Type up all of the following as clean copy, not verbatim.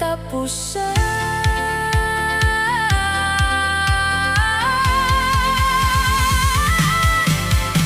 katapusan.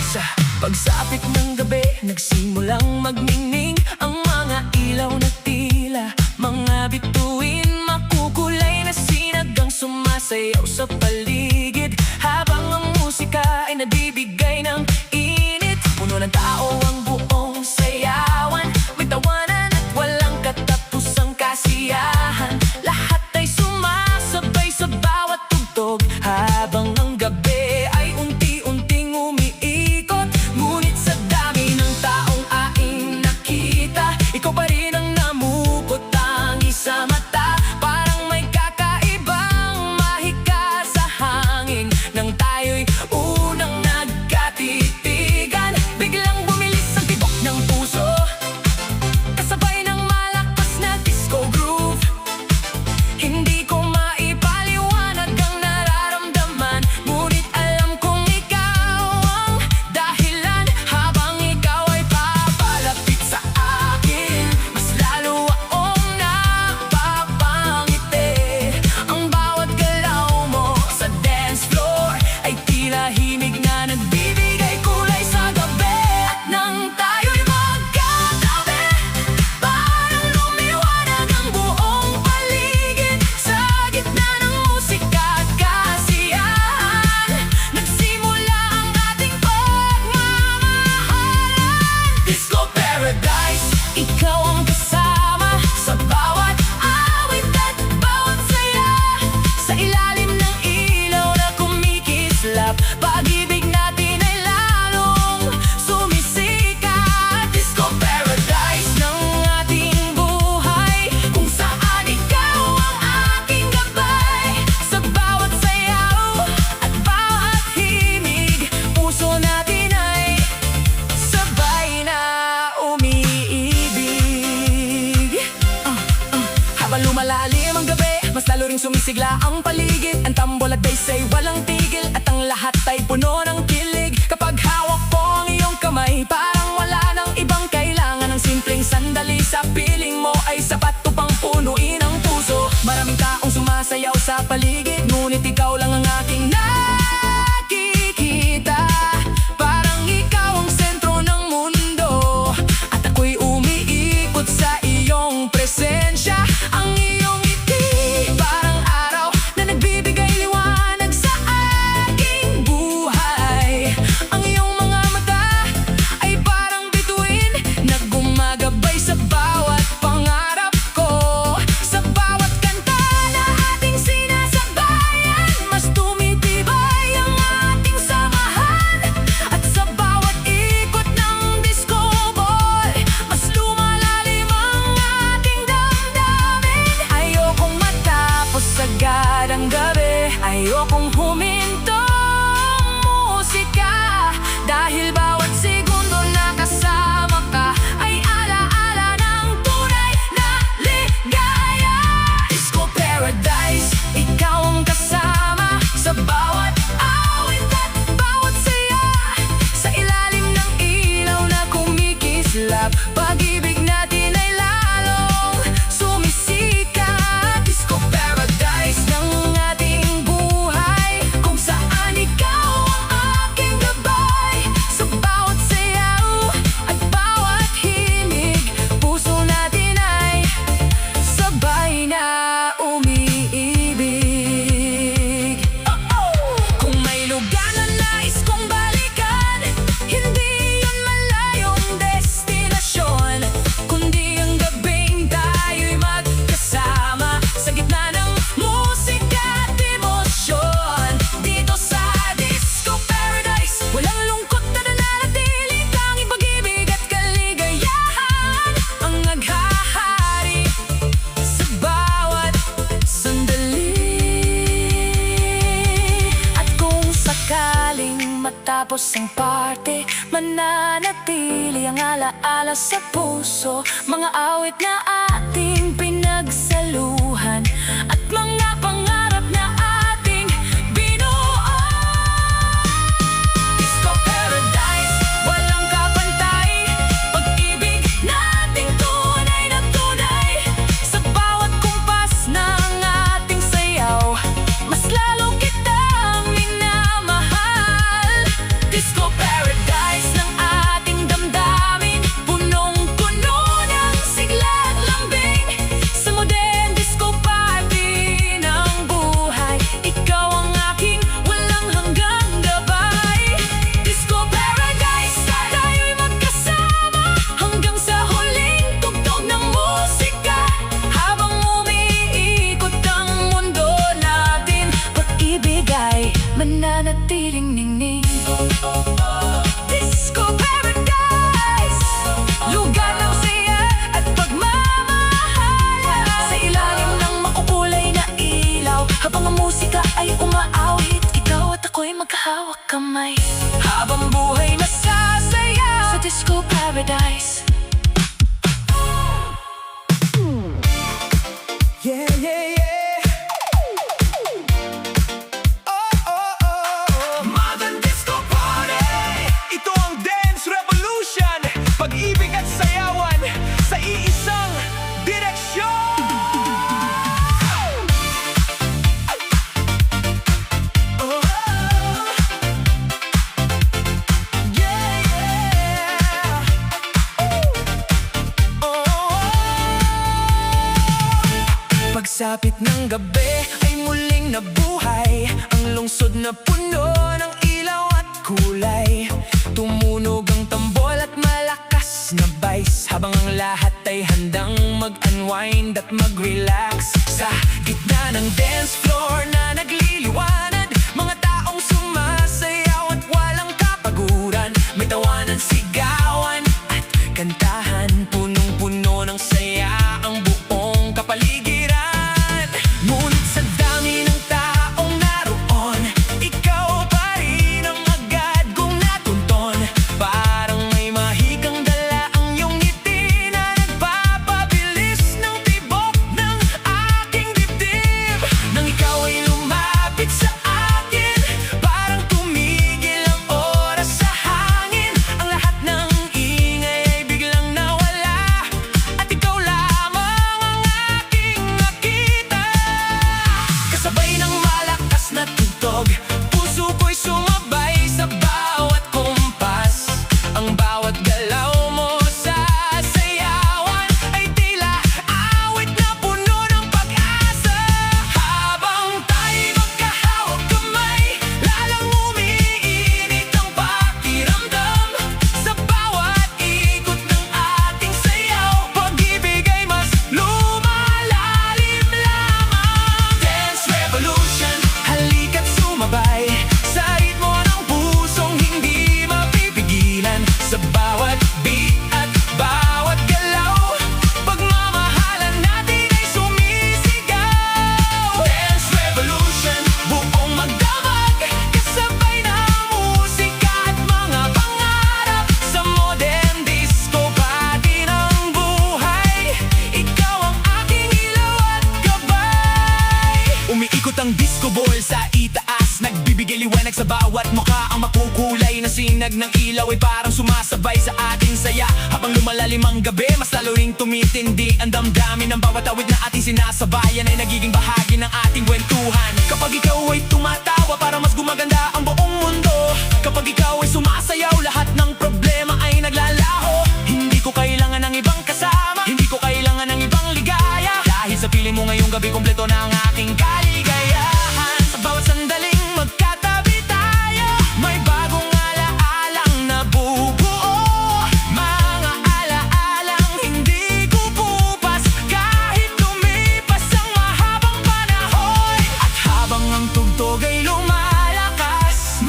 Sa pagsapit ng gabi, nagsimulang magningning ang mga ilaw na tila mga bituin, makukulay na sinagang sumasayaw sa paligid, habang ang musika ay nabibigay ng init. Puno ng tao ang buong sayawan, may tawanan at walang katapusang kasiyahan. Lahat ay sumasabay sa bawat tugtog, habang ang gabi ay unti-unting umiikot. Ngunit sa dami ng taong aking nakita, ikaw pa rin ang namukot tangi sa mata. Parang may kakaibang mahika sa hangin nang tayo'y unang nagkatitigan. Biglang bumilis ang tibok ng puso, kasabay ng malakas na disco groove. Hindi ko maipaliwanag ang nararamdaman, ngunit alam kong ikaw ang dahilan. Habang ikaw ay papalapit sa akin, mas lalo akong napapangiti. Ang bawat galaw mo sa dance floor ay tila himig na nagbibigay kulay sa gabi. At nang tayo'y magkatabi, parang lumiwanag ang buong paligid. Sa gitna ng musika at kasiyahan, nagsimula ang ating pagmamahalan. Disco Paradise, ikaw ang kasama sa bawat awit at bawat saya. Sa ilalim ng ilaw na kumikislap, pag-ibig natin ay lalong sumisikat. Disco Paradise ng ating buhay, kung saan ikaw ang aking gabay. Sa bawat sayaw at bawat himig, puso natin ay sabay na umiibig. Habang lumalalim ang gabi, mas lalo ring sumisigla ang paligid. Ang tambol at bass ay walang tigil, at ang lahat ay puno ng kilig. Kapag hawak ko ang iyong kamay, parang wala nang ibang kailangan. Ang simpleng sandali sa piling mo ay sapat upang punuin ang puso. Maraming taong sumasayaw sa paligid, ngunit ikaw lang ang aking nakikita. Parang ikaw ang sentro ng mundo, at ako'y umiikot sa iyong presensya. Ang iyong ngiti, parang araw na nagbibigay liwanag sa aking buhay. Ang iyong mga mata ay parang bituin na gumagabay sa bawat pangarap ko. Sa bawat kanta na ating sinasabayan, mas tumitibay ang ating samahan. At sa bawat ikot ng disco ball, mas lumalalim ang ating damdamin. Ayokong matapos agad ang gabi, ayokong huminto ang musika, dahil bawat segundo na kasama ka ay alaala ng tunay na ligaya. Disco Paradise, ikaw ang kasama sa bawat awit at bawat saya. Sa ilalim ng ilaw na kumikislap, pag-ibig natin ay lalong sumisikat. Disco Paradise ng ating buhay, kung saan ikaw ang aking gabay. Sa bawat sayaw at bawat himig, puso natin ay sabay na umiibig. Kung may lugar na nais kong balikan, hindi yun malayong destinasyon, kundi ang gabing tayo'y magkasama sa gitna ng musika at emosyon. Dito sa Disco Paradise, walang lungkot na nananatili, tanging pag-ibig at kaligayahan ang naghahari sa bawat sandali. At kung sakaling matapos ang parte, mananatili ang alaala sa puso, mga awit na ating pinagsaluhan at mga pangarap na ating binuo. Disco Paradise, walang kapantay, pag-ibig nating tunay na tunay. Sa bawat kumpa disco paradise ng ating damdamin, punong-puno ng sigla at lambing. Sa modern disco party ng buhay, ikaw ang aking walang hanggang gabay. Disco paradise, tayo'y magkasama hanggang sa huling tugtog ng musika. Habang umiikot ang mundo natin, pag-ibig ay mananatiling ningning. Disco paradise, lugar ng saya at pagmamahal. Sa ilalim ng makukulay na ilaw, habang ang musika ay umaawit, ikaw at ako'y magkahawak kamay. Habang buhay masasaya sa disco paradise. Yeah, yeah, yeah. Oh, oh, oh. Modern disco party. Ito ang dance revolution. Pag-ibig at sayawan sa iisang direksyon. Oh, yeah, yeah. Oh. Pagsapit ng gabi ay muling nabuhay ang lungsod na puno ng ilaw at kulay. Tumunog ang tambol at malakas na bass, habang ang lahat ay handang mag-unwind at mag-relax. Sa gitna ng dance floor na nagliliwanag, mga taong sumasayaw at walang kapaguran. May tawanan, sigawan at kantahan, punong-puno ng saya ang buong kapaligiran. Ngunit sa dami ng taong naroon, ikaw pa rin ang agad kong natunton. Parang may mahikang dala ang iyong ngiti na nagpapabilis ng tibok ng aking dibdib. Nang ikaw ay lumapit sa akin, parang tumigil ang oras sa hangin. Ang lahat ng ingay ay biglang nawala, at ikaw lamang ang aking nakita. Kasabay ng malakas na tugtog, puso ko'y sumabay sa bawat kumpas. Ang bawat galaw mo sa sayawan ay tila awit na puno ng pag-asa. Habang tayo'y magkahawak kamay, lalang umiinit ang pakiramdam. Sa bawat ikot ng ating sayaw, pag-ibig ay mas lumalalim lamang. Dance revolution, halika't sumabay sa ritmo ng pusong hindi mapipigilan. Sa bawat beat at bawat galaw, pagmamahalan natin ay sumisigaw. Dance revolution, buong magdamag, kasabay ng musika at mga pangarap. Sa modern disco party ng buhay, ikaw ang aking ilaw at gabay. Umiikot ang disco ball sa itaas, nagbibigay liwanag sa bawat mukha. Ang makukulay na sinag ng ilaw ay parang sumasabay sa ating saya. Habang lumalalim ang gabi, mas lalo ring tumitindi ang damdamin. Ng bawat awit na ating sinasabayan ay nagiging bahagi ng ating kwentuhan. Kapag ikaw ay tumatawa, para mas gumaganda ang buong mundo. Kapag ikaw ay sumasayaw, lahat ng problema ay naglalaho. Hindi ko kailangan ng ibang kasama, hindi ko kailangan ng ibang ligaya. Dahil sa piling mo ngayong gabi, kompleto na ang aking kaligayahan. Sa bawat sandaling magkatabi tayo, may bagong alaalang nabubuo. Mga alaalang hindi kukupas kahit lumipas ang mahabang panahon. At habang ang tugtog ay lumalakas,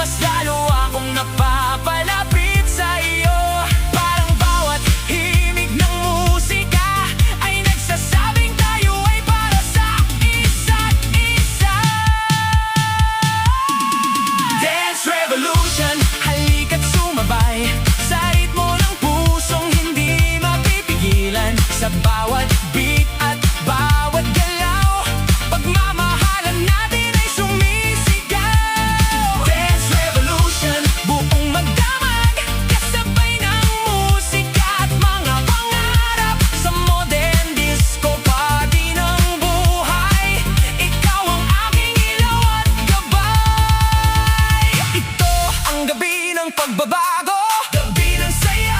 ng pagbabago, gabi ng saya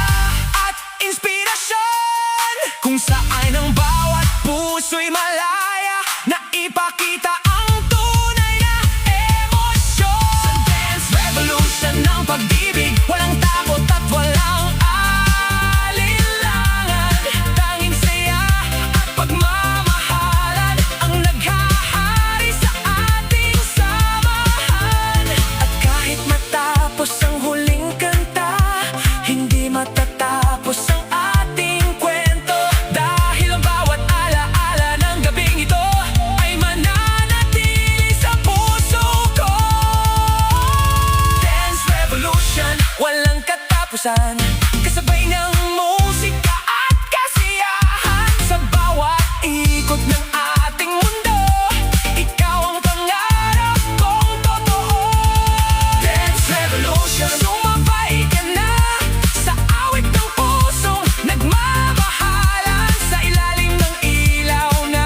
at inspirasyon, kung saan ang bawat puso'y malaya na ipakita ang tunay na emosyon. Sa Dance Revolution ng pag-ibig, walang takot at walang alinlangan. Tanging saya at pagmamahalan ang naghahari sa ating samahan. At kahit matapos ang huling kanta, hindi matatapos ang ating kwento, dahil ang bawat alaala ng gabing ito ay mananatili sa puso ko. Dance Revolution, walang katapusan, kasabay ng musika at kasiyahan. Sa bawat ikot ng ating mundo, ikaw ang pangarap kong totoo. Dance Revolution, sumabay ka na sa awit ng pusong nagmamahalan, sa ilalim ng ilaw na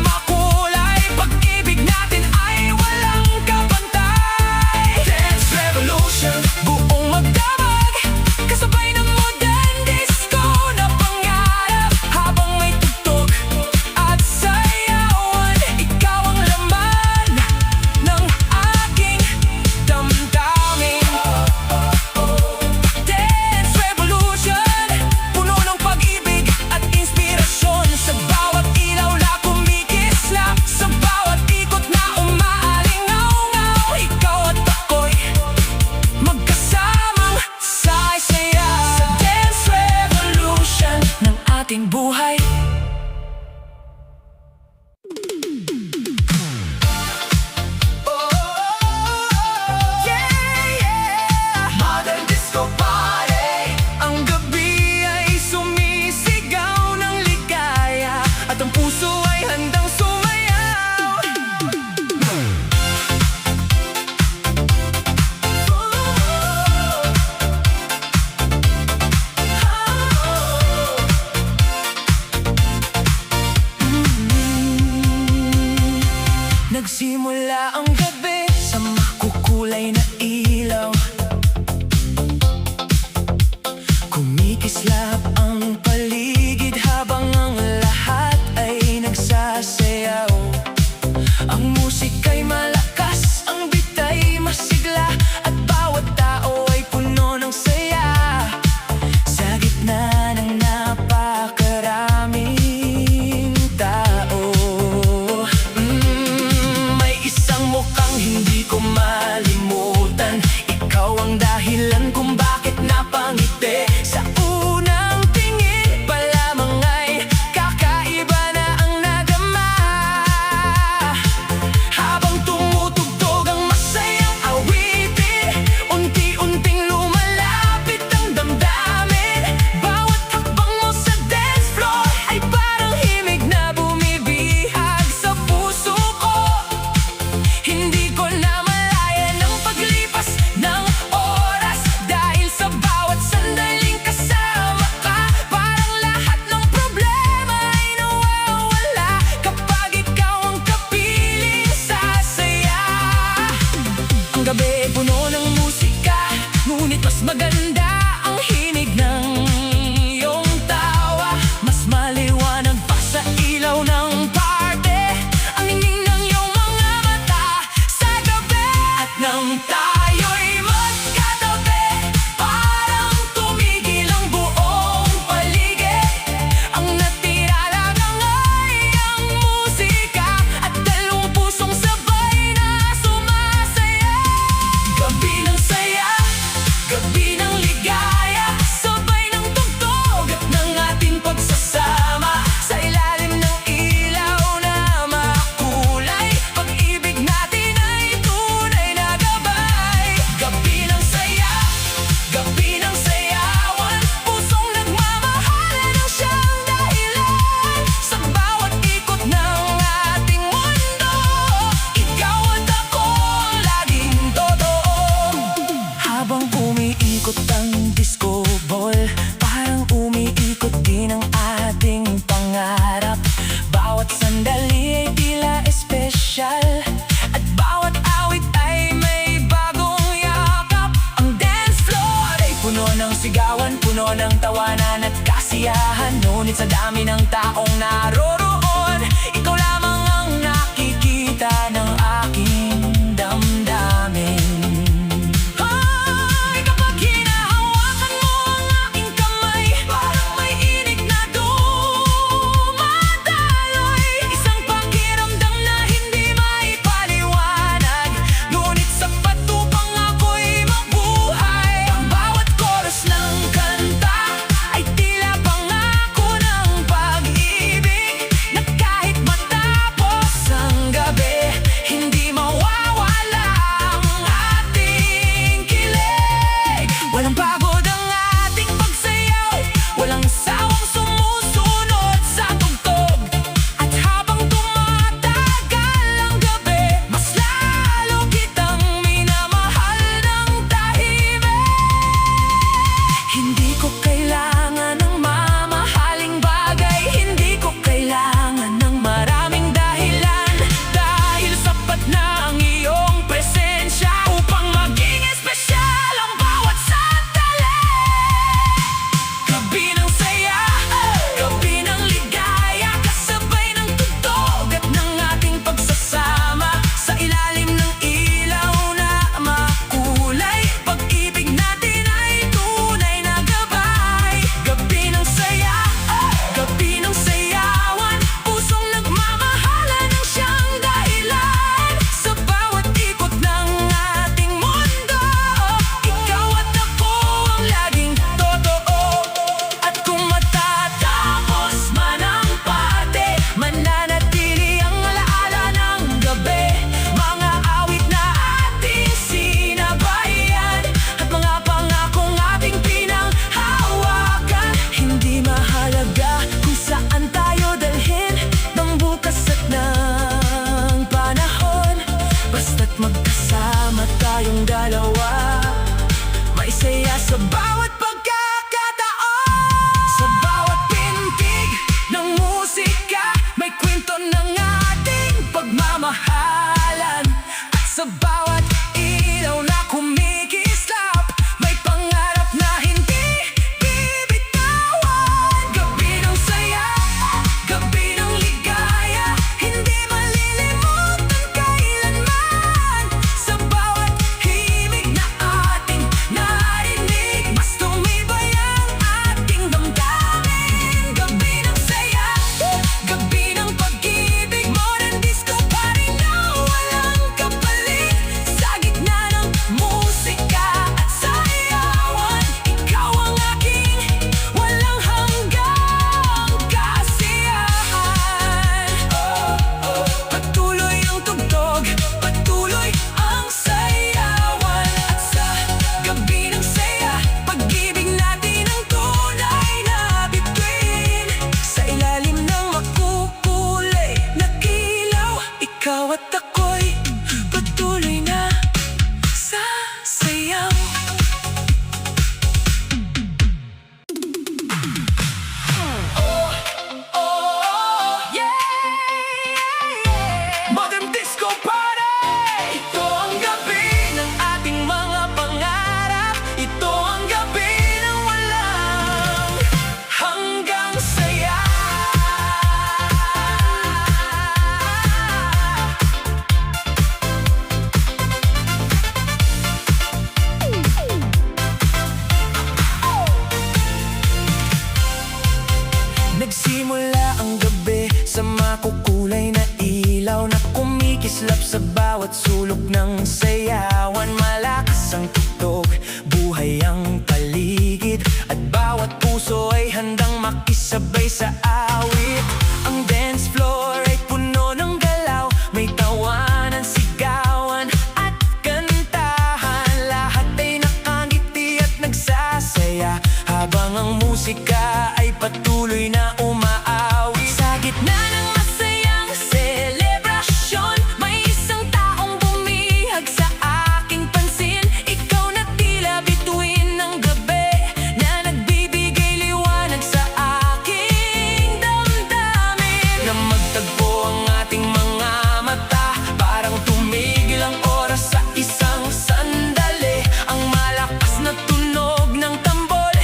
makulay. Pag-ibig natin ay walang kapantay. Dance Revolution, buong magdamag, kasabay ng modern disco na pangarap. Habang may tugtog at sayawan, ikaw ang laman ng aking damdamin. Dance Revolution, puno ng pag-ibig at inspirasyon. Sa bawat ilaw na kumikislap, sa bawat ikot na umaalingaw-ngaw, ikaw at ako'y magkasamang saya sa Dance Revolution ng ating buhay. Modern disco party. Ang gabi ay sumisigaw ng ligaya, at ang puso ay handang sumayaw. Nagsimula ang gabi sa makukulay na ilaw, kumikislap ang paligid habang ang lahat ay nagsasayaw. Ang musika'y malakas, ang bita'y masigla, at bawat tao ay puno ng saya. Sa gitna ng napakaraming tao, may isang mukhang hindi ko malimutan. Ikaw ang dahilan kung bakit napangiti. Sa unang tingin pa lamang ay kakaiba na ang nagama. Habang tumutugtog ang masayang awitin, unti-unting lumalapit ang damdamin. Bawat hakbang mo sa dance floor ay parang himig na bumibihag sa puso ko. Hindi ko na malayan ang paglipas ng oras, dahil sa bawat sandaling kasama ka, parang lahat ng problema ay nawawala kapag ikaw ang kapiling sa saya. Ang gabi ay puno ng musika, ngunit mas maganda ang hinig ng iyong tawa. Mas maliwanag pa sa ilaw ng party ang ningning ng iyong mga mata sa gabi. At nang tayo'y magkatabi, parang tumigil ang buong paligid. Ang natira lang ay ang musika at dalawang pusong sabay na sumasaya. Gabi ng saya, gabi ng ligaya, sabay ng tugtog at ng ating pagsasama. Sa ilalim ng ilaw na makulay, pag-ibig natin ay tunay na gabay. Gabi ng saya, gabi ng sayawan, pusong nagmamahalan ang siyang dahilan. Sa bawat ikot ng ating mundo, ikaw at ako laging totoo. Habang umiikot ang disco ball, parang umiikot din ang ating pangarap. Bawat sandali ay tila espesyal, at bawat awit ay may bagong yakap. Ang dance floor sigawan, puno ng tawanan at kasiyahan. Ngunit sa dami ng taong naroroon, ikaw lamang ang nakikita ng aking damdamin. Ay, kapag hinahawakan mo ang aking kamay, parang may inig na dumadaloy. Isang pakiramdam na hindi maipaliwanag, ngunit sapat upang ako'y mabuhay. Ang bawat chorus ng kanta ay tila pangako ng pag-ibig, na kahit matapos ang gabi, hindi mawawala ang ating kilig. Walang pagod ang ating pagsayaw, walang sawang sumusunod sa tugtog. At habang tumatagal ang gabi, mas lalo kitang minamahal ng tahimik. Hindi ko kailangan ng mamahaling bagay, hindi ko kailangan ng maraming dahilan, dahil sapat na ang iyong presensya upang maging espesyal ang bawat sandali. Gabi ng saya, gabi ng ligaya, kasabay ng tugtog at ng ating pagsasama. Sa ilalim ng ilaw na makulay, pag-ibig natin ay tunay na gabay. Gabi ng saya, gabi ng sayawan, pusong nagmamahalan ang siyang dahilan. Sa bawat ikot ng ating mundo, ikaw at ako ang laging totoo. At kung matatapos man ang pati, mananatili ang alaala ng gabi. Mga awit na ating sinabayan, at mga pangakong ating pinanghawakan. Hindi mahalaga kung saan tayo dalhin ng bukas at ng panahon, basta't magkasama tayong dalawa, may saya sa bawat pagkakataon. Sa bawat pintig ng musika, may kwento ng ating pagmamahalan. At sa bawat ilaw na kumikislap, may pangarap na hindi bibitawan. Gabi ng saya, gabi ng ligaya, hindi malilimutan kailanman. Sa bawat himig na ating narinig, mas tumibay ang ating damdamin. Gabi ng saya, gabi ng pag-ibig, modern disco party na walang kapalit. Sa gitna ng musika at sayawan, ikaw ang aking walang hanggang kasiyahan. Patuloy ang tugtog, patuloy ang sayawan. At sa gabi ng saya, pag-ibig natin ang tunay na bituin. Sa ilalim ng makukulay na ilaw, ikaw at ako'y patuloy na sasayaw. Modern disco party! Ito ang gabi ng ating mga pangarap. Ito ang gabi ng walang hanggang saya. Nagsimula ang gabi sa makukulay na ilaw na kumikislap sa bawat sulok ng sayawan. Malakas ang tugtog, buhay ang paligid, at bawat puso ay handang makisabay sa awit. Ang dance floor ay puno ng galaw, may tawanan, sigawan at kantahan. Lahat ay nakangiti at nagsasaya, habang ang musika ay patuloy na umaawi. Sa gitna ng masayang selebrasyon, may isang taong bumihag sa aking pansin. Ikaw na tila bituin ng gabi, na nagbibigay liwanag sa aking damdamin. Na magtagpo ang ating mga mata, parang tumigil ang oras sa isang sandali. Ang malakas na tunog ng tambol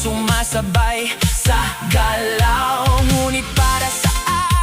sumasabay sa galaw. Ngunit para sa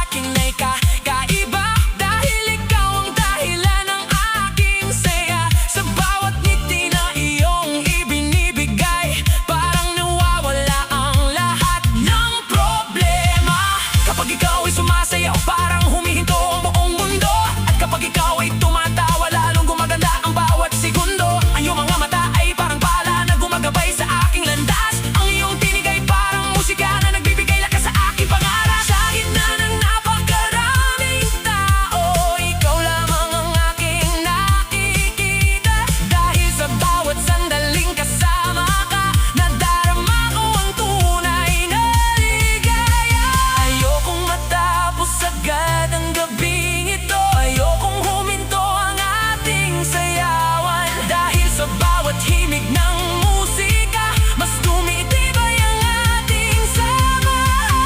akin ay kakaiba, dahil ikaw ang dahilan ng aking saya. Sa bawat ngiti na iyong ibinibigay, parang nawawala ang lahat ng problema. Kapag ikaw ay sumasayaw, parang humihinto ang buong mundo. At kapag ikaw ay tumatawa, lalong gumaganda ang bawat segundo. Ang iyong mga mata ay parang pala na gumagabay sa aking landas. Ang iyong tinig ay parang musika na nagbibigay lakas sa aking pangarap. Sa gitna ng napakaraming tao, ikaw lamang ang aking nakikita. Dahil sa bawat sandaling kasama ka, nadarama ko ang tunay na ligaya. Ayokong matapos agad ang gabing ito, ayokong huminto ang ating sayawan. Dahil sa bawat himig ng musika, mas tumitibay ang ating samahan.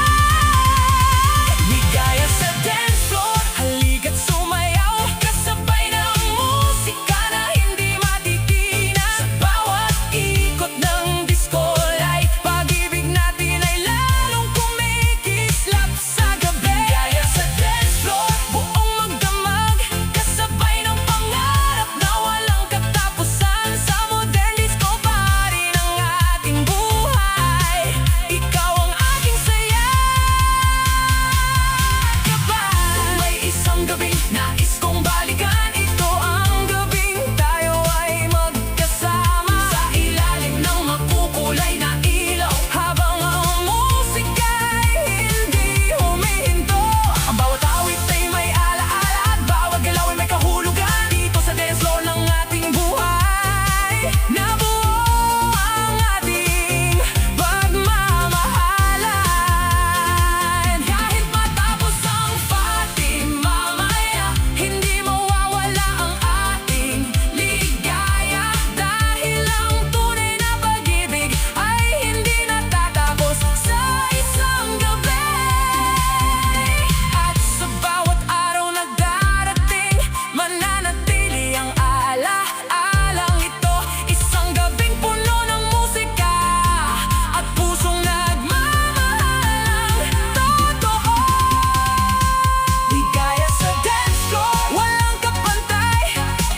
Ligaya sa dance floor, halika't sumayaw, kasabay ng musika na hindi matitina. Sa bawat ikot ng disco light, pag-ibig natin ay lalong kumikislap sa gabi. Ligaya sa dance floor, buong magdamag, kasabay ng pangarap na walang katapusan. Sa modern disco party ng ating buhay, ikaw ang aking saya. Kapag may isang gabing nais kong balikan, ito ang gabing tayo ay magkasama. Sa ilalim ng makukulay na ilaw, habang ang musika ay hindi humihinto. Ang bawat awit ay may alaala, at bawat galaw ay may kahulugan. Dito sa dance floor ng ating buhay, nabuo ang ating pagmamahalan. Kahit matapos ang party mamaya, hindi mawawala ang ating ligaya. Dahil ang tunay na pag-ibig ay hindi natatapos sa isang gabi. At sa bawat araw na darating, mananatili ang ala-alang ito. Isang gabing puno ng musika at pusong nagmamahalang totoo. Ligaya sa dance floor, walang kapantay,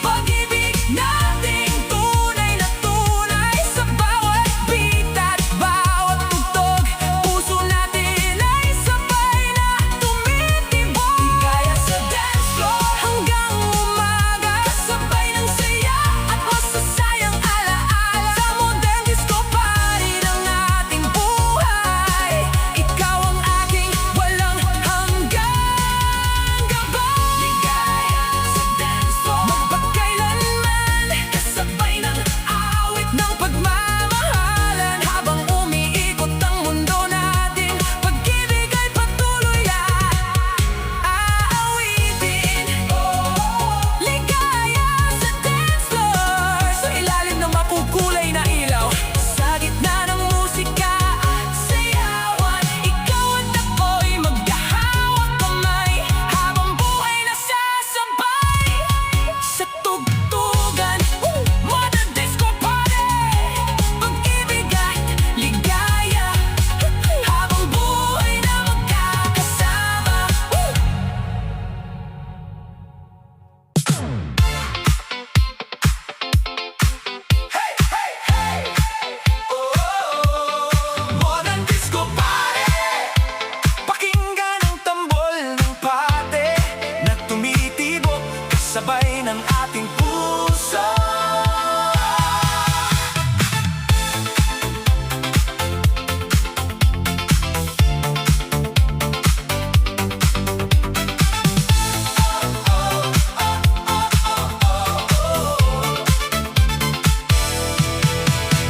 pag-ibig nating tunay na tunay. Sa bawat beat at bawat tugtog, puso natin ay sabay na tumitibok. Ligaya sa dance floor, hanggang umaga, kasabay ng saya at masasayang alaala. Sa modern disco party ng ating buhay, ikaw ang aking walang hanggang gabay. Ligaya sa dance floor, magpagkailanman, kasabay ng awit ng pagmamahalan. Habang umiikot ang mundo natin, pag-ibig ay patuloy na aawitin. Ligaya sa dance floor, sa ilalim ng makukulay na ilaw, sa gitna ng musika at sayawan, ikaw at ako'y magkahawak kamay, habang buhay na sasabay sa tugtugan. Modern disco party, pag-ibig at ligaya, habang buhay na magkakasama. Modern disco party, pakinggan ang tambol ng pate na tumitibok kasabay ng ating puso.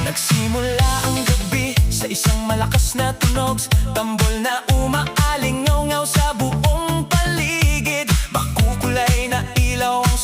Nagsimula ang gabi sa isang malakas na tunog, tambol na umaalingaw-ngaw sa buong paligid. Makukulay na ilaw ang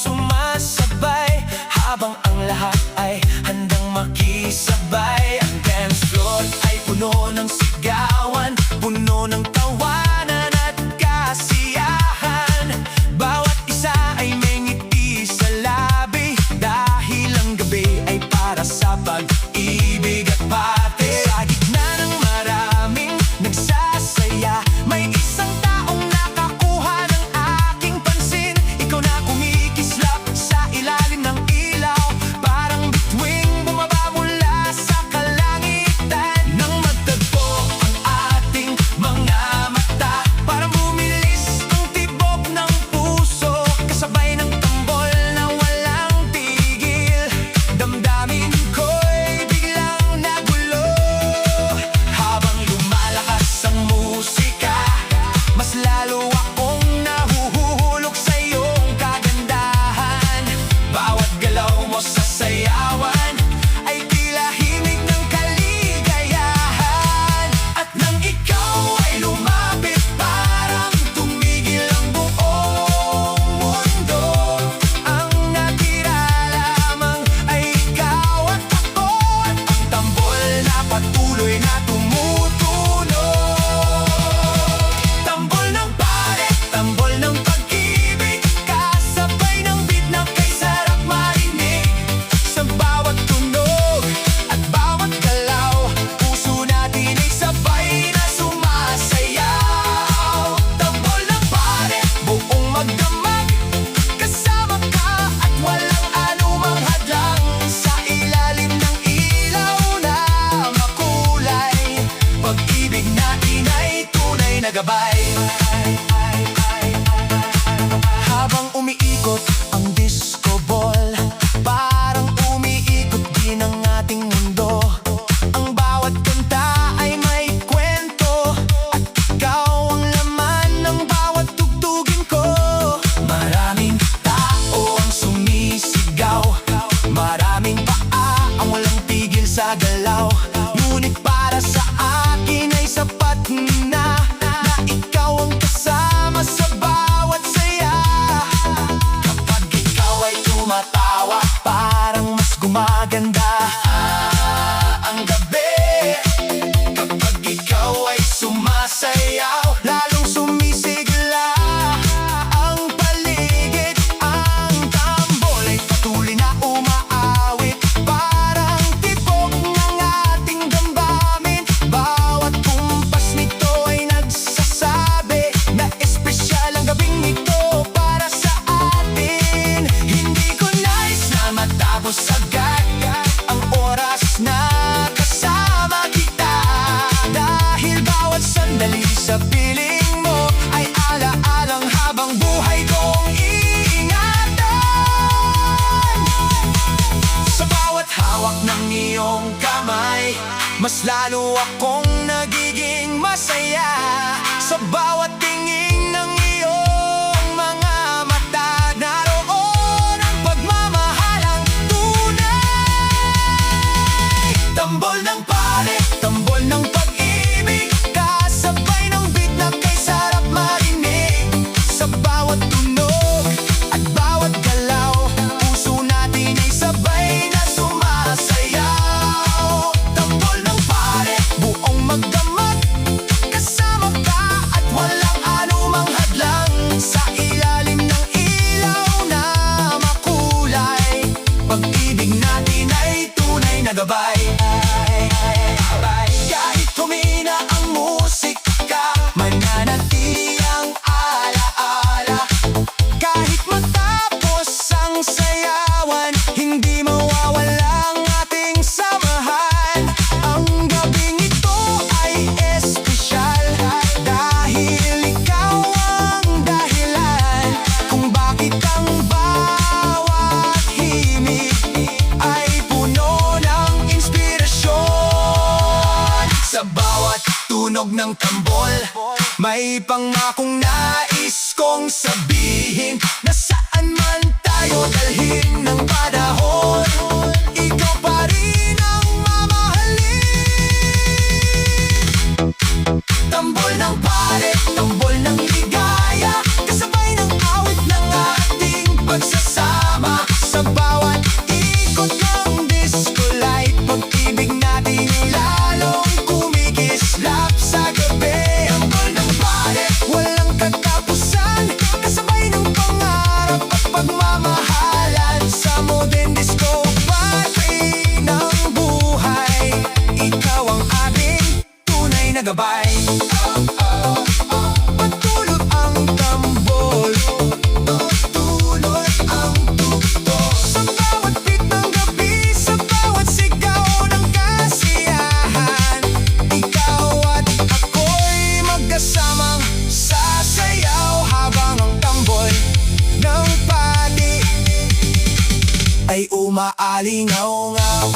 paano akong nagiging masaya sa bawat tingin ng iyong mga mata. Naroon ang pagmamahalang tunay. Tambol ng pare, tambol ng pag-ibig, kasabay ng beat na kay sarap marinig. Sa bawat tunog at bawat galaw, puso natin ay sabay na sumasayaw. Tambol ng pare, buong magdamag, kasama ka at walang anumang hadlang. Sa ilalim ng ilaw na makulay, pag-ibig natin ay tunay na gabay. Kahit humina ang musika, mananatili ang alaala. Kahit matapos ang sayawan, hindi mawawala ang ating samahan. Ang gabing ito ay espesyal, dahil ikaw ang dahilan kung bakit ang bawat himig ay puno ng inspirasyon. Sa bawat tunog ng tambol, may pangakong nais kong sabihin, na saan man tayo dalhin ng panahon, ikaw pa rin ang mamahalin. Tambol ng pare, tambol ng ligaya, kasabay ng awit ng ating pagsasama. Sa bawat ikot ng disco light, pag-ibig natin lalong kumikislap sa gabi. Tambol ng pare, walang katapusan, kasabay ng pangarap at pagmamahalan. Sa modern disco party ng buhay, ikaw ang ating tunay na gabay. Patulog ang tambol, tutulog ang tugtog. Sa bawat beat ng gabi, sa bawat sigaw ng kasiyahan, ikaw at ako'y magkasamang sasayaw, habang ang tambol ng pati ay umaalingaw-ngaw.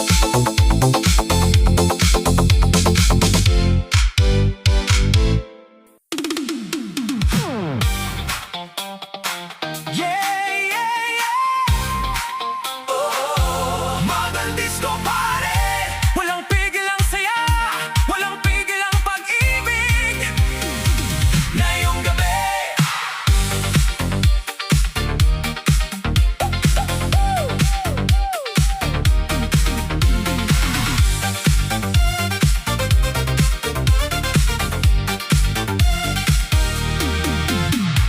Yeah, yeah, yeah. Oh, Modern Disco Party. Walang pigil ang saya, walang pigil ang pag-ibig ngayong gabi.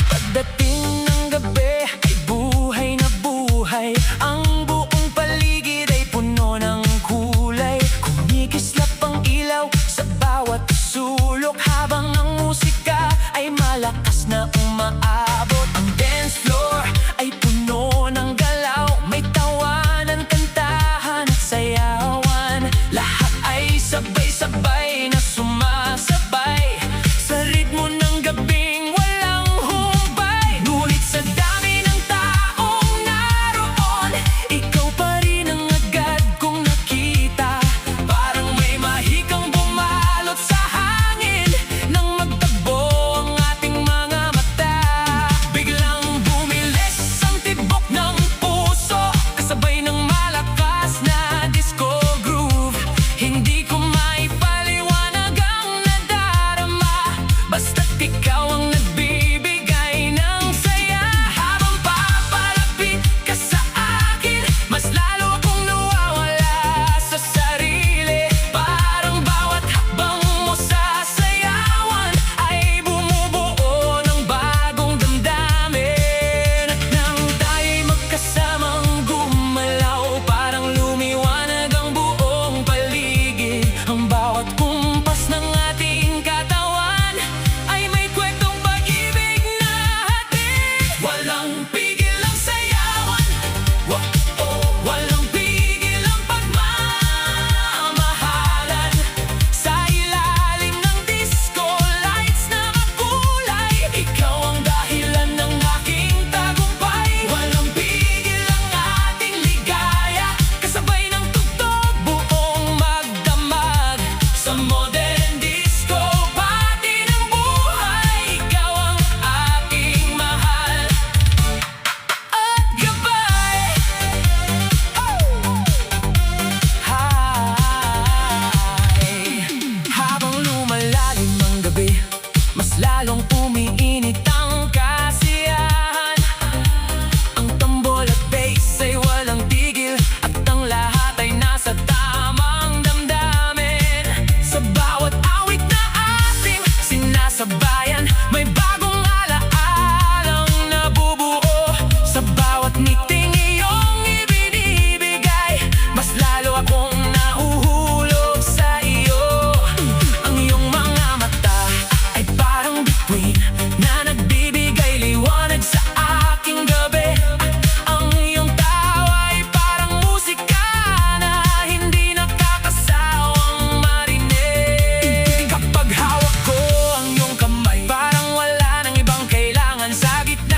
Pagdating ng gabi ay buhay na buhay, ang buong paligid ay puno ng kulay. Kumikislap ang ilaw sa bawat sulok, habang ang musika ay malakas na umaabot. Ang dance floor ay puno ng galaw, may tawanan, kantahan at sayawan. Lahat ay sabay-sabay na sumasabay sa ritmo ng gabing walang humpay. Ngunit sa dami ng taong naroon, ikaw pa rin ang agad kong nakita. Parang may mahikang bumalot sa hangin nang magtagbo ang ating mga mata.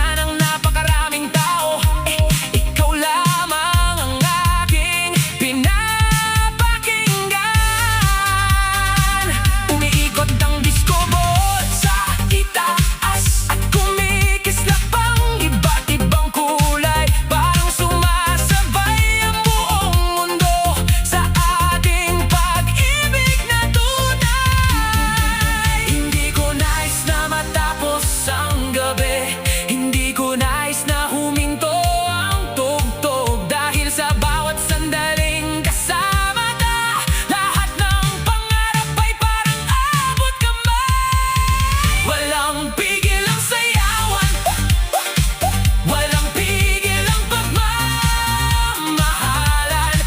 gitna ng napakaraming tao, ikaw lamang ang aking pinapakinggan. Umiikot ang disco ball sa itaas at kumikislap ang iba't ibang kulay. Parang sumasabay ang buong mundo sa ating pag-ibig na tunay. Hindi ko nais na matapos ang gabi, hindi ko nais na huminto ang tugtog. Dahil sa bawat sandaling kasama ka, lahat ng pangarap ay parang abot kamay. Walang pigil ang sayawan, walang pigil ang pagmamahalan.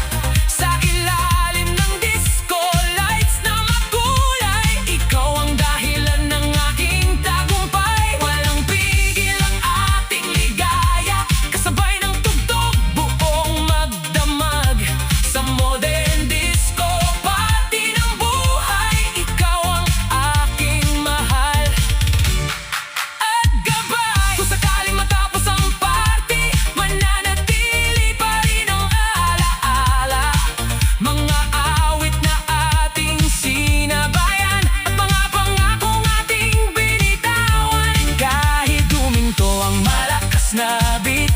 Sa ilalim ng disco lights na makulay, ikaw ang dahilan ng aking tagumpay. Walang pigil ang ating ligaya, kasabay ng tugtog buong magdamag. Sa modern disco party ng buhay, ikaw ang aking mahal at gabay. Kung sakaling matapos ang party, mananatili pa rin ang alaala. Mga awit na ating sinabayan at mga pangakong ating binitawan. Kahit huminto ang malakas na beat,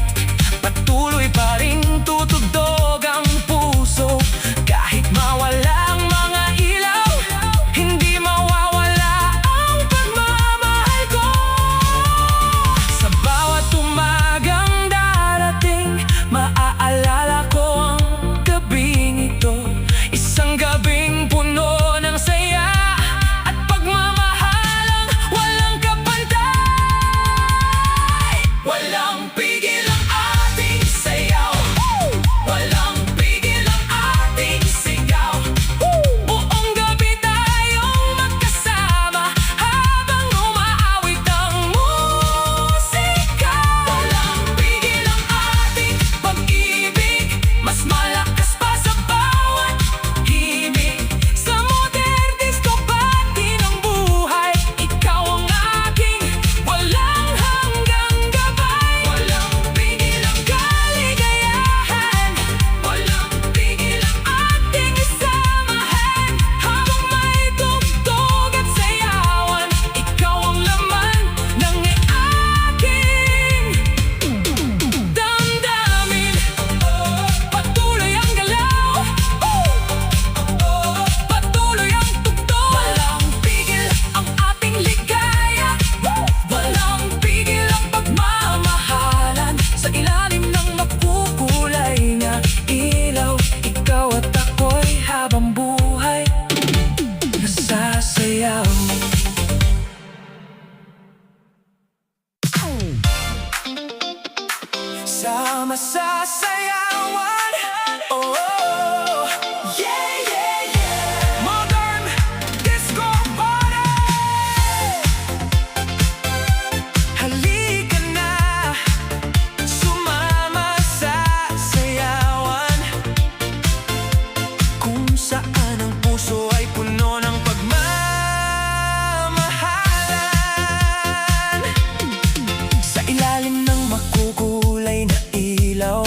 patuloy pa rin tutugtog ang puso. Kahit mawala ang mga ilaw, hindi mawawala ang pagmamahal ko. Sa bawat umagang darating, maaalala ko ang gabing ito. Isang gabing puno ng saya at pagmamahalang walang kapantay. Walang pigil ang ating sayaw, walang pigil ang ating sigaw. Buong gabi tayong magkasama habang umaawit ang musika. Walang pigil ang ating pag-ibig, mas malakas pa sa bawat himig. Sa modern disco party ng buhay, ikaw ang aking walang hanggang gabay. Walang pigil ang kaligayahan, walang pigil ang ating isamahan. Habang may tugtog at sayawan, ikaw ang laman ng aking damdamin. Patuloy ang galaw, patuloy ang tugtog. Walang pigil ang ating ligaya, walang pigil ang pagmamahalan. Sa ilalim ng makukulay na ilaw, ikaw at ako'y habang buhay nasasayaw. Sama sa sayawan, oh, oh, yeah, yeah, yeah. Modern disco party. Halika na, sumama sa sayawan, kung saan ang puso ay puno ng pagmamahalan. Sa ilalim ng makukulay na ilaw,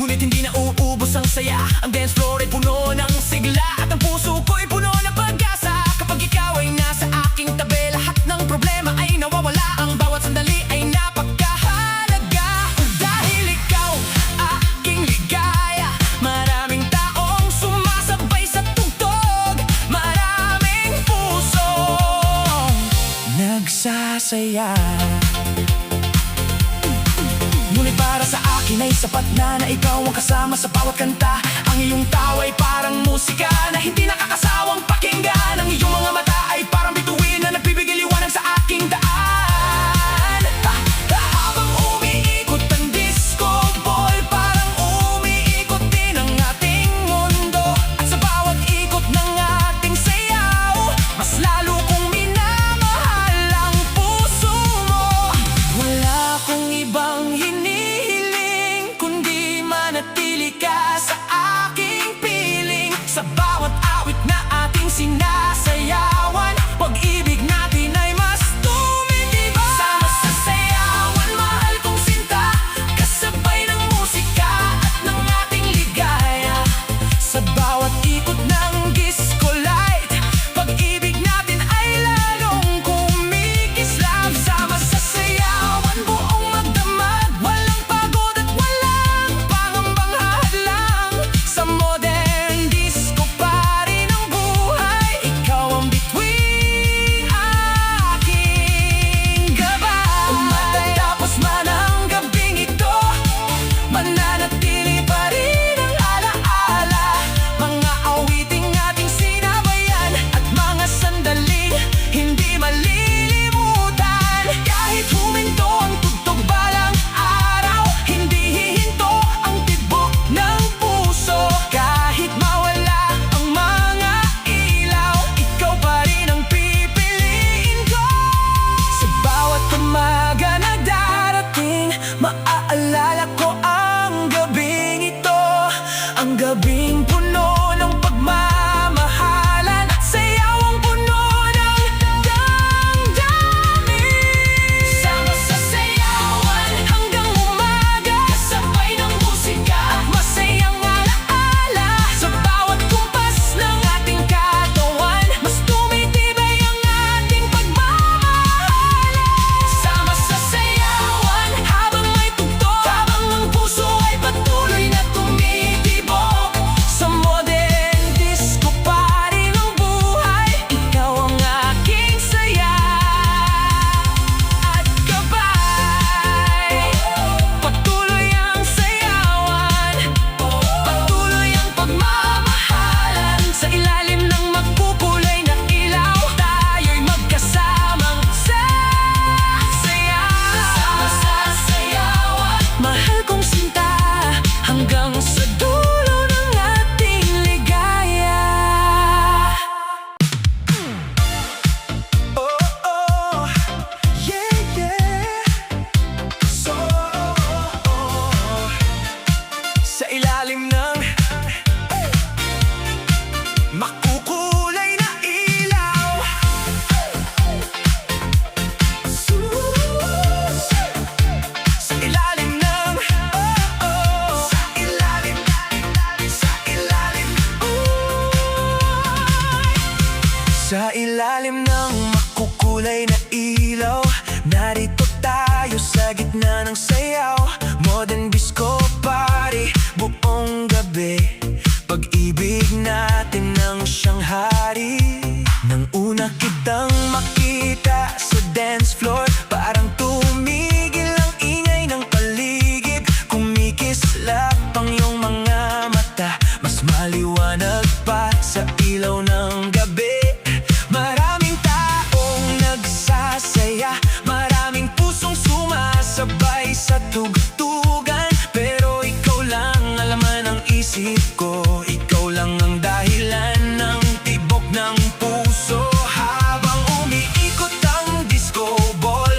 Ngunit hindi na uubos ang saya. Ang dance floor ay puno ng sigla, at ang puso ko'y puno ng pag-asa. Kapag ikaw ay nasa aking tabi, lahat ng problema ay nawawala. Ang bawat sandali ay napakahalaga. Dahil ikaw, aking ligaya. Maraming taong sumasabay sa tugtog, maraming pusong nagsasaya. Ngunit para sa akin ay sapat na ikaw ang kasama sa bawat kanta. Ang iyong tawa ay parang musika na hindi nakakasawang pakinggan. Ang iyong mga mata ay parang bituin na nagbibigay liwanag sa aking daan. Habang umiikot ang disco ball, parang umiikot din ang ating mundo. At sa bawat ikot ng ating sayaw, mas lalo kong minamahal ang puso mo. Wala akong ibang hinihiling kundi manatili ka sa aking piling. Sa bawat awit na ating sinasayawan, pag-ibig natin ay mas tumitibay. Sama sa sayawan, mahal kong sinta, kasabay ng musika at ng ating ligaya. Sa bawat ikot ng disco light, pag-ibig natin ay lalong kumikislap. Sama sa sayawan, buong magdamag, walang pagod at walang pangambang hadlang. Sa modern disco party ng buhay, ikaw ang bituin, aking gabay. Matatapos man ang gabing ito, mananatili pa rin ang alaala. Mga awiting ating sinabayan at mga sandaling hindi malilimutan. Kahit huminto ang tugtog balang araw, hindi hihinto ang tibok ng puso. Kahit mawala ang mga ilaw, ikaw pa rin ang pipiliin ko. Sa bawat umaga na darating, maaalala ko ang gabing ito. Ang gabing puno ng pagmamahalan at sayawang puno ng damdamin. Sama sa sayawan hanggang umaga, kasabay ng musika at masayang alaala. Sa bawat kumpas ng ating katawan, mas tumitibay ang ating pagmamahalan. Sama sa sayawan habang may tugtog, habang ang puso ay patuloy na tumitibok. Sa modern disco party ng buhay, ikaw ang aking saya at gabay. Patuloy ang sayawan, patuloy ang pagmamahalan. Sa ilalim ng magpukulay na ilaw, tayo'y magkasamang sasaya. Sama sa sayawan, mahal kong sinta, hanggang sa dulo ng ating ligaya. Oh, oh, yeah, yeah. So, sa ilalim ng makukulay na ilaw, sa ilalim ng sa ilalim, sa ilalim ng makukulay na ilaw, narito tayo sa gitna ng sayaw. Modern disco party buong gabi, pag-ibig natin ang siyang hari. Nang una kitang makita sa dance floor, parang tumigil ang ingay ng paligid. Kumikislap ang iyong mga mata, mas maliwanag pa sa ilaw ng gabi. Maraming taong nagsasaya, maraming pusong sumasabay sa tugtugan. Pero ikaw lang ang laman ng isip ko, ikaw lang ang dahilan ng tibok ng puso. Habang umiikot ang disco ball,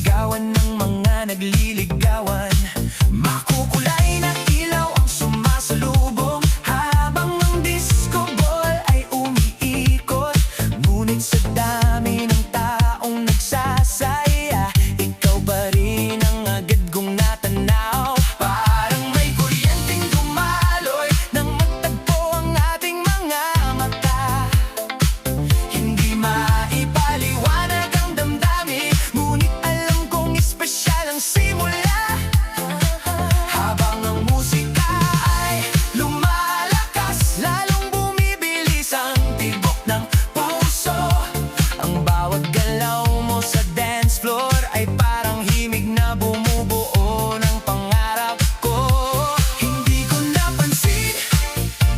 sigawan ng mga nagliligawan. Makukulay na ilaw ang sumasalubong habang ang disco ball ay umiikot. Ngunit sa dami ng taong nagsasaya, ikaw pa rin ang agad kong natanaw. Parang may kuryenteng dumaloy nang matagpo ang ating mga mata. Hindi maipaliwanag ang damdamin, ngunit alam kong espesyal ang simula. Habang ang musika ay lumalakas, lalong bumibilis ang tibok ng puso. Ang bawat galaw mo sa dance floor ay parang himig na bumubuo ng pangarap ko. Hindi ko napansin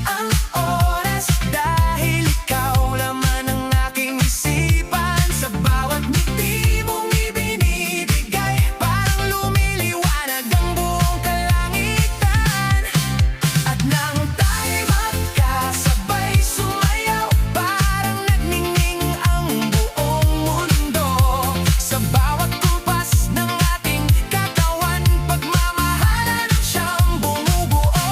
ang oras dahil ikaw laman ang aking isipan. Sa bawat ngiti mong ibinibigay, parang lumiliwanag ang buong kalangitan. At nang tayo'y magkasabay sumayaw, parang nagningning ang buong mundo. Sa bawat kumpas ng ating katawan, pagmamahalan siyang bumubuo.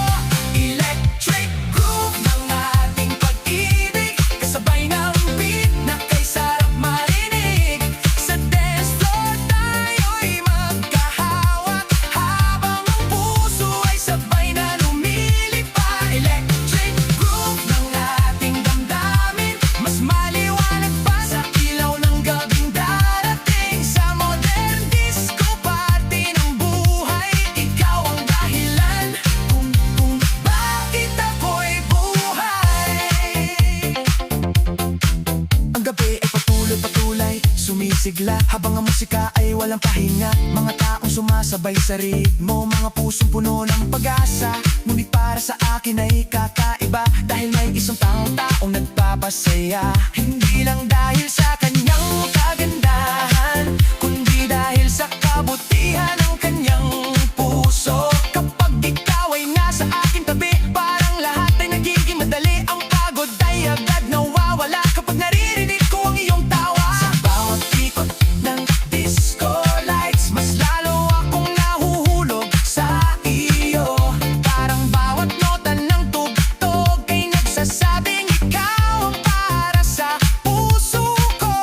Electric groove ng ating pag-ibig, kasabay ng beat na kay sarap marinig. Sa dance floor tayo'y magkahawak, habang ang puso ay sabay na lumilipad. Electric groove ng ating damdamin, mas maliwanag pa sa ilaw ng gabing darating. Sa modern disco party ng buhay, ikaw ang dahilan kung bakit ako'y buhay. Ang gabi ay patuloy-patuloy sumisigla, habang ang musika ay walang pahinga. Mga taong sumasabay sa ritmo, mga pusong puno ng pag-asa. Ngunit para sa akin ay kakaiba, dahil may isang taong nagpapasaya. Hindi lang dahil sa kanyang kagandahan, kundi dahil sa kabutihan ng kanyang puso. Kapag ikaw ay nasa aking tabi, parang lahat ay nagiging madali. Ang pagod ay agad nawawala kapag naririnig ko ang iyong tawa. Sa bawat ikot ng disco lights, mas lalo akong nahuhulog sa iyo. Parang bawat nota ng tugtog ay nagsasabing ikaw ang para sa puso ko.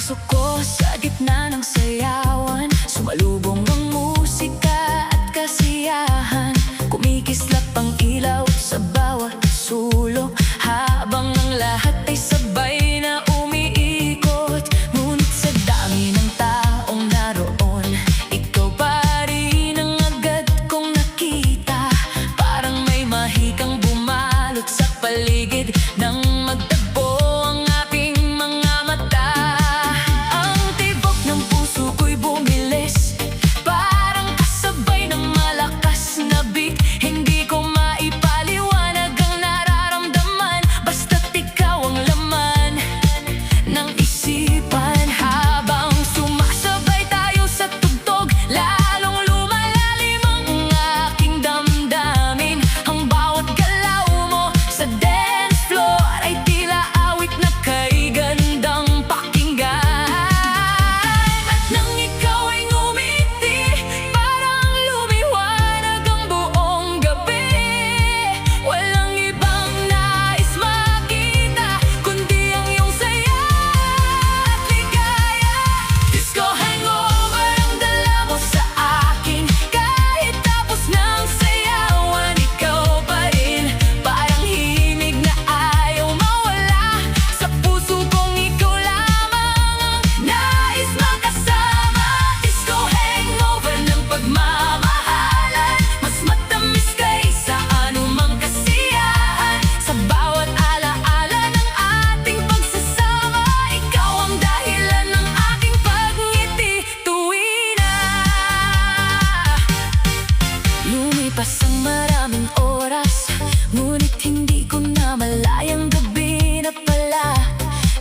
Pagpasok ko sa gitna ng sayawan, sumalubong ang musika at kasiyahan. Kumikislap ang ilaw sa bawat sulok, habang ang lahat ay sabay na umiikot. Ngunit sa dami ng taong naroon, ikaw pa rin ang agad kong nakita. Parang may mahikang bumalot sa paligid nang magtagpo ang ating mga mata. Ang tibok ng puso ko'y bumilis, parang kasabay ng malakas na beat. Hindi ko maipaliwanag ang nararamdaman, basta't ikaw ang laman ng isipan. Habang sumasabay tayo sa tugtog, lalong lumalalim ang aking damdamin. Ang bawat galaw mo sa dance floor ay tila awit na kay gandang pakinggan. At nang ikaw ay ngumiti, parang lumiwanag ang buong gabi. Walang ibang nais makita kundi ang iyong saya at ligaya. Disco hangover ang dala mo sa akin, kahit tapos ng sayawan, ikaw pa rin. Parang himig na ayaw mawala sa puso kong, ikaw lamang ang nais makasama. Disco hangover ng pagmamahalan, mas matamis kaysa anumang kasiyahan. Sa bawat alaala ng ating pagsasama, ikaw ang dahilan ng aking pagngiti tuwing na lumipas ang maraming oras, ngunit hindi ko na malayang gabi na pala.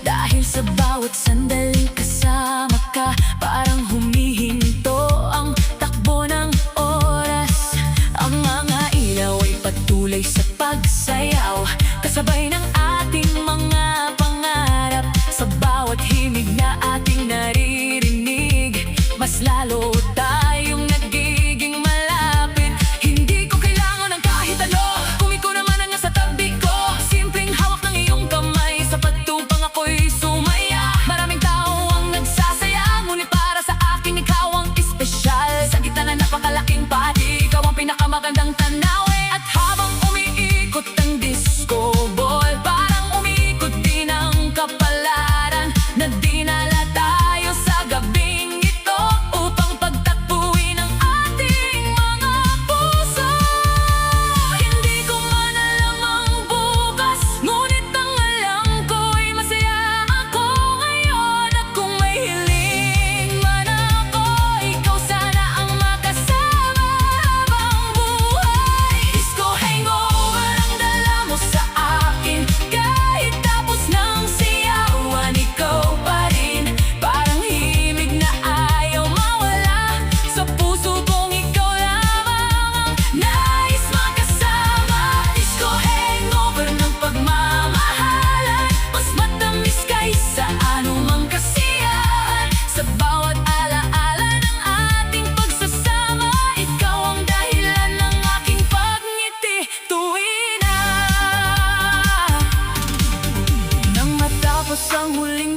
Dahil sa bawat sandaling kasama ka, parang humihinto ang takbo ng oras. Ang mga ilaw ay patuloy sa pagsayaw, kasabay ng ating mga pangarap. Sa bawat himig na ating naririnig, mas lalo tayong nagiging malapit. Hindi ko kailangan ng kahit ano, kung ikaw naman ang nasa tabi ko. Simpleng hawak ng iyong kamay, sapat upang ako'y sumaya. Maraming tao ang nagsasaya, ngunit para sa akin ikaw ang espesyal. Sa gitna ng napakalaking party, ikaw ang pinakamagandang tanawin. At habang umiikot ang disco ball, parang umiikot din ang kapalaran na dinala tayo sa gabing ito upang pagtakbuhin ang ating mga puso. Hindi ko man alam ang bukas, ngunit ang alam ko'y masaya ako ngayon. At kung may hiling man ako, ikaw sana ang makasama habang buhay. Disco hangover ang dala mo sa akin, kahit tapos ng sayawan, ikaw pa rin. Parang himig na ayaw mawala sa puso kong, ikaw lamang ang nais makasama. Disco hangover ng pagmamahalan, mas matamis kaysa anumang kasiyahan. Sa bawat alaala ng ating pagsasama, ikaw ang dahilan ng aking pagngiti tuwing na. Nang matapos ang huling